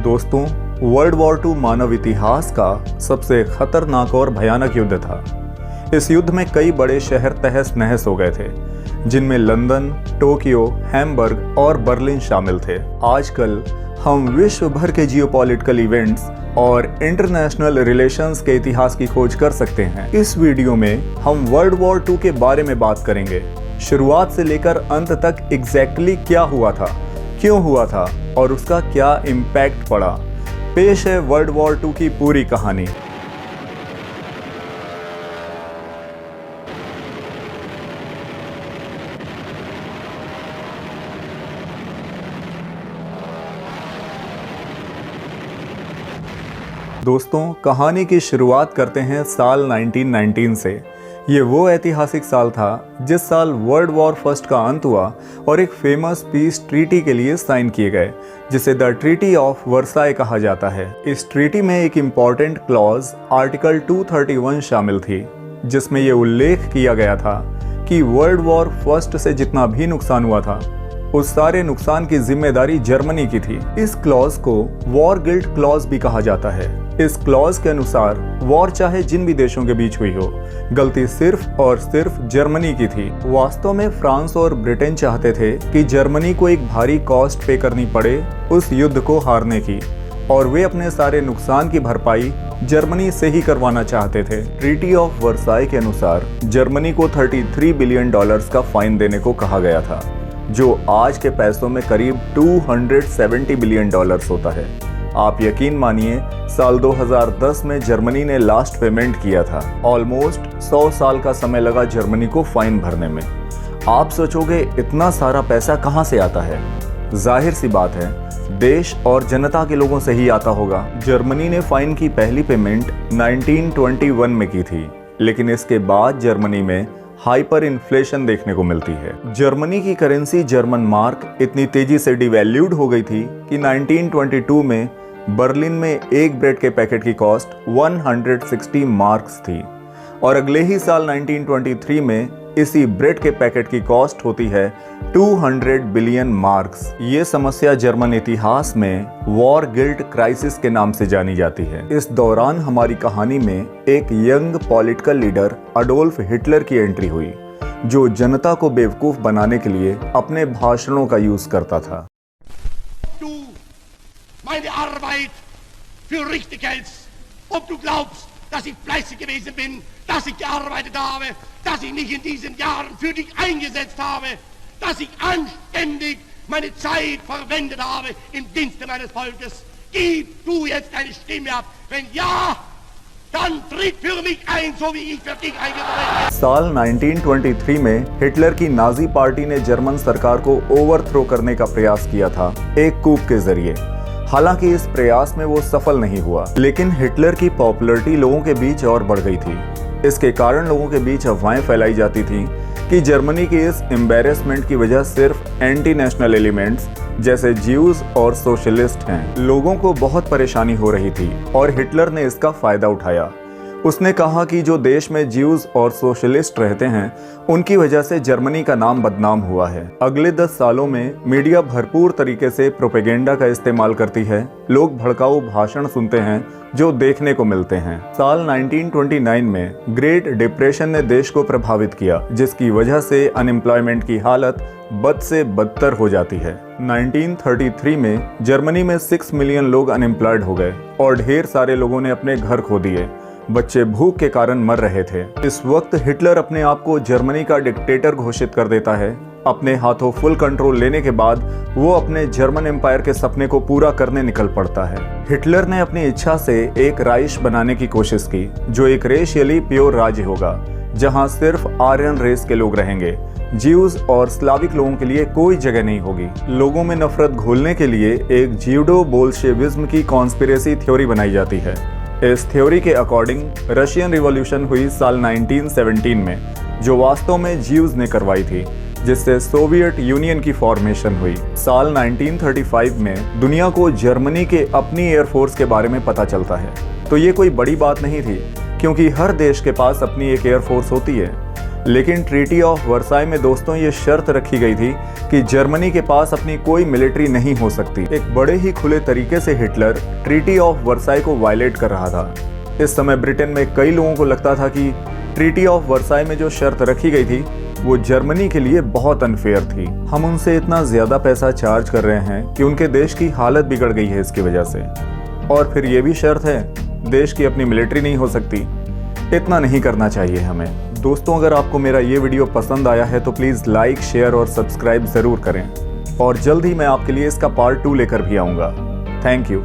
दोस्तों, world war II मानव इतिहास का सबसे खतरनाक और भयानक युद्ध था। इस युद्ध में कई बड़े शहर तहस नहस हो गए थे, जिनमें लंदन, टोक्यो, हैम्बर्ग और बर्लिन शामिल थे। आजकल हम विश्व भर के जियोपॉलिटिकल इवेंट्स और इंटरनेशनल रिलेशंस के इतिहास की खोज कर सकते हैं। इस वीडियो में हम वर्ल्ड वॉर II के बारे में बात करेंगे। शुरुआत से लेकर अंत तक एग्जैक्टली क्या हुआ था, क्यों हुआ था और उसका क्या इम्पैक्ट पड़ा। पेश है वर्ल्ड वॉर II की पूरी कहानी। दोस्तों, कहानी की शुरुआत करते हैं साल 1919 से। ये वो ऐतिहासिक साल था जिस साल वर्ल्ड वॉर I का अंत हुआ और एक फेमस पीस ट्रीटी के लिए साइन किए गए, जिसे द ट्रीटी ऑफ वर्साई कहा जाता है। इस ट्रीटी में एक इम्पॉर्टेंट क्लॉज आर्टिकल 231 शामिल थी, जिसमें ये उल्लेख किया गया था कि वर्ल्ड वॉर I से जितना भी नुकसान हुआ था, उस सारे नुकसान की जिम्मेदारी जर्मनी की थी। इस क्लॉज को वॉर गिल्ट क्लॉज भी कहा जाता है। इस क्लॉज के अनुसार वॉर चाहे जिन भी देशों के बीच हुई हो, गलती सिर्फ और सिर्फ जर्मनी की थी। वास्तव में फ्रांस और ब्रिटेन चाहते थे कि जर्मनी को एक भारी कॉस्ट पे करनी पड़े उस युद्ध को हारने की, और वे अपने सारे नुकसान की भरपाई जर्मनी से ही करवाना चाहते थे। ट्रीटी ऑफ वर्साई के अनुसार जर्मनी को $33 बिलियन का फाइन देने को कहा गया था, जो आज के पैसों में करीब $270 बिलियन होता है। आप यकीन मानिए, साल 2010 में जर्मनी ने लास्ट पेमेंट किया था। ऑलमोस्ट 100 साल का समय लगा जर्मनी को फाइन भरने में। आप सोचोगे इतना सारा पैसा कहां से आता है? जाहिर सी बात है, देश और जनता के लोगों से ही आता होगा। जर्मनी ने फाइन की पहली पेमेंट 1921 में की थी, लेकिन इसके बाद जर्मनी में हाइपर इन्फ्लेशन देखने को मिलती है। जर्मनी की करेंसी जर्मन मार्क इतनी तेजी से डिवैल्यूड हो गई थी कि 1922 में बर्लिन में एक ब्रेड के पैकेट की कॉस्ट 160 मार्क्स थी, और अगले ही साल 1923 में इसी ब्रेड के पैकेट की कॉस्ट होती है 200 बिलियन मार्क्स। ये समस्या जर्मन इतिहास में वॉर गिल्ट क्राइसिस के नाम से जानी जाती है। इस दौरान हमारी कहानी में एक young political leader Adolf Hitler की एंट्री हुई, जो जनता को बेवकूफ बनाने के लिए अपने भाषणों का यूज करता था। Meine Arbeit für richtig hältst, ob du glaubst, dass ich fleißig gewesen bin, dass ich gearbeitet habe, dass ich mich in diesen Jahren für dich eingesetzt habe, dass ich anständig meine Zeit verwendet habe im Dienste meines Volkes. Gib du jetzt deine Stimme ab. Wenn ja, dann tritt für mich ein, so wie ich für dich eingetreten bin. साल 1923 में Hitler की Nazi party ने German सरकार को overthrow करने का प्रयास किया था, एक कूप के जरिए। हालांकि इस प्रयास में वो सफल नहीं हुआ, लेकिन हिटलर की पॉपुलैरिटी लोगों के बीच और बढ़ गई थी। इसके कारण लोगों के बीच अफवाहें फैलाई जाती थी कि जर्मनी की इस एम्बैरेसमेंट की वजह सिर्फ एंटी नेशनल एलिमेंट्स जैसे ज्यूज और सोशलिस्ट हैं। लोगों को बहुत परेशानी हो रही थी और हिटलर ने इसका फायदा उठाया। उसने कहा कि जो देश में ज्यूज और सोशलिस्ट रहते हैं, उनकी वजह से जर्मनी का नाम बदनाम हुआ है। अगले 10 सालों में मीडिया भरपूर तरीके से प्रोपेगेंडा का इस्तेमाल करती है। लोग भड़काऊ भाषण सुनते हैं जो देखने को मिलते हैं। साल 1929 में ग्रेट डिप्रेशन ने देश को प्रभावित किया, जिसकी वजह से अनएम्प्लॉयमेंट की हालत बद से बदतर हो जाती है। 1933 में जर्मनी में 6 मिलियन लोग अनएम्प्लॉयड हो गए और ढेर सारे लोगों ने अपने घर खो दिए। बच्चे भूख के कारण मर रहे थे। इस वक्त हिटलर अपने आप को जर्मनी का डिक्टेटर घोषित कर देता है। अपने हाथों फुल कंट्रोल लेने के बाद वो अपने जर्मन एम्पायर के सपने को पूरा करने निकल पड़ता है। हिटलर ने अपनी इच्छा से एक राइश बनाने की कोशिश की, जो एक रेशियली प्योर राज्य होगा, जहां सिर्फ आर्यन रेस के लोग रहेंगे। ज्यूज और स्लाविक लोगों के लिए कोई जगह नहीं होगी। लोगों में नफरत घोलने के लिए एक ज्यूडो बोल्शेविज्म की कॉन्स्पिरेसी थ्योरी बनाई जाती है। इस थ्योरी के अकॉर्डिंग रशियन रिवॉल्यूशन हुई साल 1917 में, जो वास्तव में ज्यूज ने करवाई थी, जिससे सोवियत यूनियन की फॉर्मेशन हुई। साल 1935 में दुनिया को जर्मनी के अपनी एयरफोर्स के बारे में पता चलता है, तो ये कोई बड़ी बात नहीं थी, क्योंकि हर देश के पास अपनी एक एयरफोर्स होती है। लेकिन ट्रीटी ऑफ वर्साई में दोस्तों ये शर्त रखी गई थी कि जर्मनी के पास अपनी कोई मिलिट्री नहीं हो सकती। एक बड़े ही खुले तरीके से हिटलर ट्रीटी ऑफ वर्साई को वायलेट कर रहा था। इस समय ब्रिटेन में कई लोगों को लगता था कि ट्रीटी ऑफ वर्साई में जो शर्त रखी गई थी वो जर्मनी के लिए बहुत अनफेयर थी। हम उनसे इतना ज्यादा पैसा चार्ज कर रहे हैं कि उनके देश की हालत बिगड़ गई है इसकी वजह से। और फिर ये भी शर्त है, देश की अपनी मिलिट्री नहीं हो सकती। इतना नहीं करना चाहिए हमें। दोस्तों, अगर आपको मेरा ये वीडियो पसंद आया है तो प्लीज़ लाइक, शेयर और सब्सक्राइब ज़रूर करें। और जल्द ही मैं आपके लिए इसका पार्ट 2 लेकर भी आऊँगा। Thank you.